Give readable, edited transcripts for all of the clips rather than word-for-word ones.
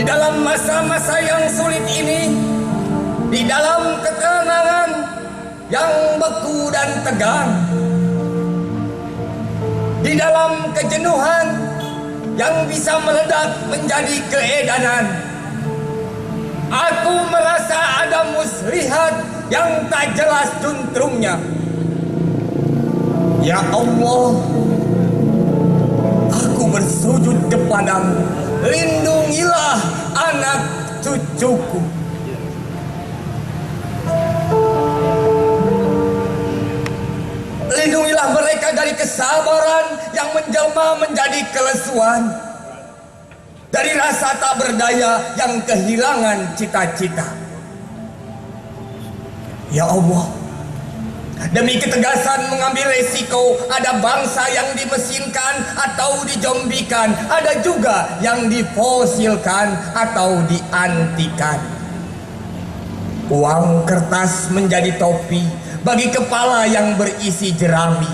dalam masa-masa yang sulit ini, di dalam ketenangan yang beku dan tegang, di dalam kejenuhan yang bisa meledak menjadi keedanan, aku merasa ada muslihat yang tak jelas juntrungnya. Ya Allah, aku bersujud kepadamu, lindungilah anak cucuku. Lindungilah mereka dari kesabaran yang menjelma menjadi kelesuan, dari rasa tak berdaya yang kehilangan cita-cita. Ya Allah, demi ketegasan mengambil resiko, ada bangsa yang dimesinkan atau dijombikan, ada juga yang difosilkan atau diantikan. Uang kertas menjadi topi bagi kepala yang berisi jerami.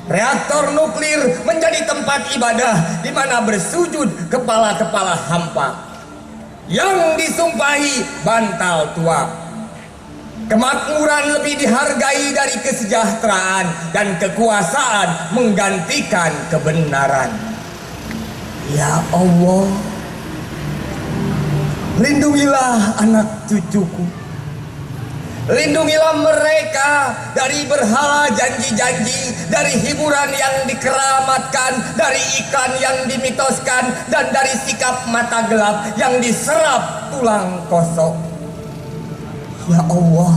Reaktor nuklir menjadi tempat ibadah di mana bersujud kepala-kepala hampa yang disumpahi bantal tua. Kemakmuran lebih dihargai dari kesejahteraan, dan kekuasaan menggantikan kebenaran. Ya Allah, lindungilah anak cucuku. Lindungilah mereka dari berhala janji-janji, dari hiburan yang dikeramatkan, dari iklan yang dimitoskan, dan dari sikap mata gelap yang diserap tulang kosong. Ya Allah,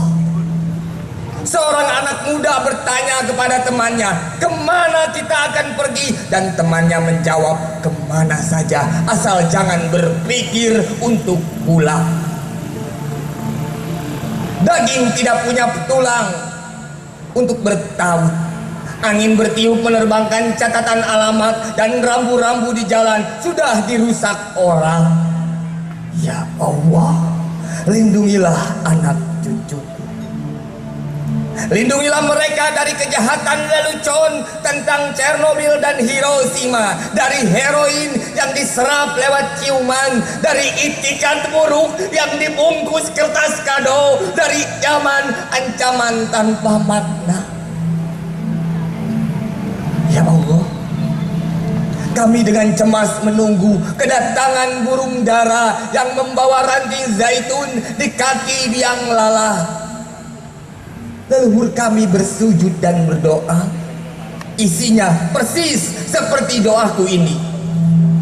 seorang anak muda bertanya kepada temannya, kemana kita akan pergi? Dan temannya menjawab, kemana saja, asal jangan berpikir untuk pulang. Daging tidak punya tulang untuk bertaut. Angin bertiup menerbangkan catatan alamat, dan rambu-rambu di jalan sudah dirusak orang. Ya Allah, lindungilah anak cucuku. Lindungilah mereka dari kejahatan lelucon tentang Chernobyl dan Hiroshima, dari heroin yang diserap lewat ciuman, dari itikat buruk yang dibungkus kertas kado, dari zaman ancaman tanpa makna. Ya Allah, kami dengan cemas menunggu kedatangan burung dara yang membawa ranting zaitun di kaki biang lala. Leluhur kami bersujud dan berdoa, isinya persis seperti doaku ini.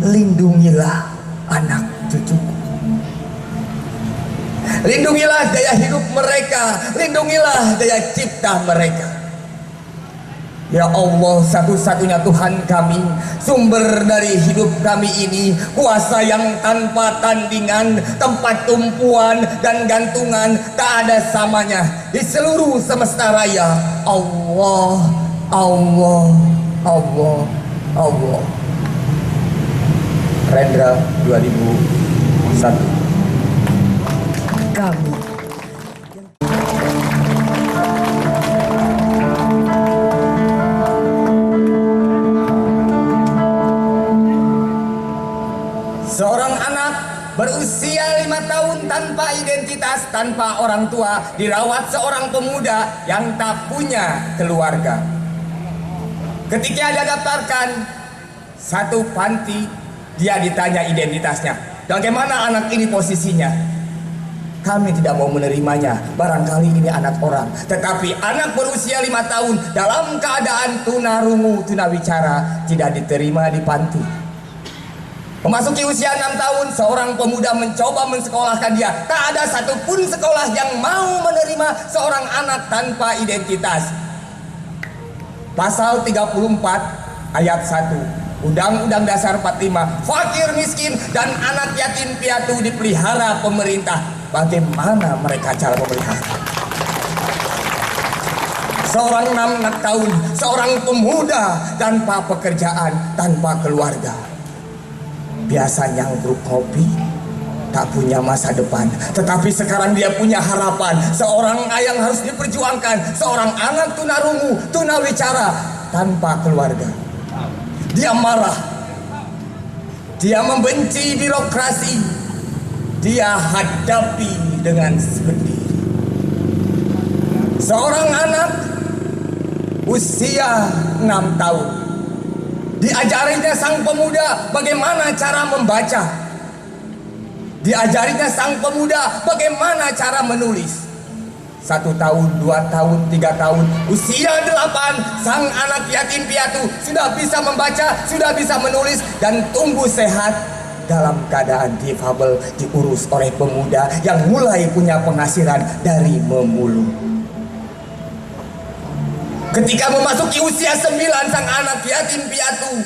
Lindungilah anak cucuku. Lindungilah daya hidup mereka, lindungilah daya cipta mereka. Ya Allah, satu-satunya Tuhan kami, sumber dari hidup kami ini, kuasa yang tanpa tandingan, tempat tumpuan dan gantungan tak ada samanya di seluruh semesta raya. Allah, Allah, Allah, Allah. Rendra 2001. Kami seorang anak berusia 5 tahun tanpa identitas, tanpa orang tua, dirawat seorang pemuda yang tak punya keluarga. Ketika dia daftarkan satu panti, dia ditanya identitasnya. Bagaimana anak ini posisinya? Kami tidak mau menerimanya, barangkali ini anak orang. Tetapi anak berusia 5 tahun dalam keadaan tunarungu, tunawicara, tidak diterima di panti. Memasuki usia 6 tahun, seorang pemuda mencoba mensekolahkan dia. Tak ada satupun sekolah yang mau menerima seorang anak tanpa identitas. Pasal 34 ayat 1 Undang-Undang Dasar 45, fakir miskin dan anak yatim piatu dipelihara pemerintah. Bagaimana mereka cara memelihara? Seorang 6 tahun, seorang pemuda tanpa pekerjaan, tanpa keluarga. Biasa nyangkruk kopi, tak punya masa depan. Tetapi sekarang dia punya harapan. Seorang ayah harus diperjuangkan. Seorang anak tunarungu, tunawicara, tanpa keluarga. Dia marah. Dia membenci birokrasi. Dia hadapi dengan sendiri. Seorang anak usia 6 tahun, diajarinya sang pemuda bagaimana cara membaca. Diajarinya sang pemuda bagaimana cara menulis. 1 tahun, 2 tahun, 3 tahun, usia 8, sang anak yatim piatu sudah bisa membaca, sudah bisa menulis, dan tumbuh sehat dalam keadaan difabel, diurus oleh pemuda yang mulai punya penghasilan dari memulung. Ketika memasuki usia 9, sang anak yatim piatu,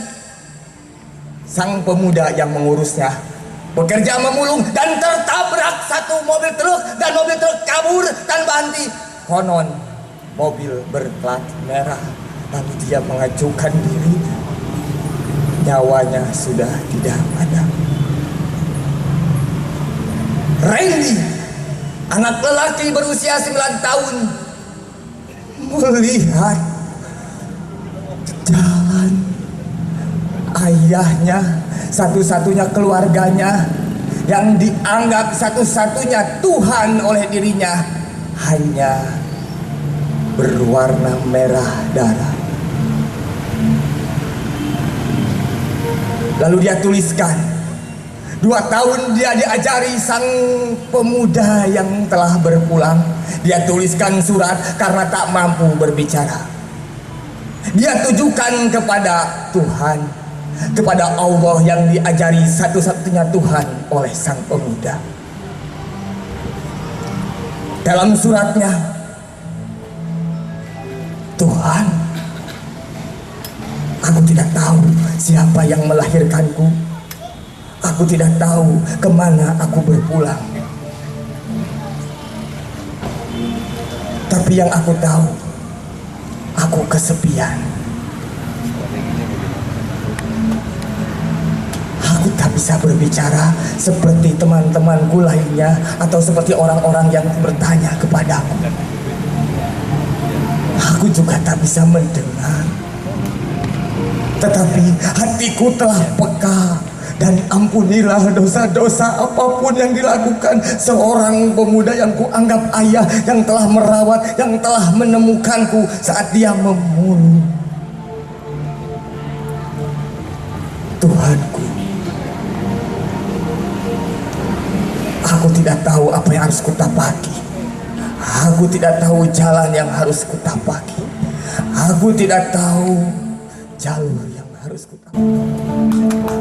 sang pemuda yang mengurusnya bekerja memulung dan tertabrak satu mobil truk, dan mobil truk kabur tanpa henti. Konon mobil berplat merah, lalu dia mengajukan diri. Nyawanya sudah tidak ada. Randy, anak lelaki berusia 9 tahun, melihat jalan ayahnya, satu-satunya keluarganya yang dianggap satu-satunya Tuhan oleh dirinya, hanya berwarna merah darah. Lalu dia tuliskan, 2 tahun dia diajari sang pemuda yang telah berpulang. Dia tuliskan surat karena tak mampu berbicara. Dia tujukan kepada Tuhan, kepada Allah yang diajari satu-satunya Tuhan oleh sang pemuda. Dalam suratnya, Tuhan, aku tidak tahu siapa yang melahirkanku. Aku tidak tahu kemana aku berpulang. Tapi yang aku tahu, aku kesepian. Aku tak bisa berbicara seperti teman-temanku lainnya, atau seperti orang-orang yang bertanya kepadaku. Aku juga tak bisa mendengar. Tetapi hatiku telah peka, dan ampunilah dosa-dosa apapun yang dilakukan seorang pemuda yang kuanggap ayah, yang telah merawat, yang telah menemukanku saat dia memulung. Tuhanku, aku tidak tahu apa yang harus kutapaki. Aku tidak tahu jalan yang harus kutapaki. Aku tidak tahu jalur yang harus kutapaki.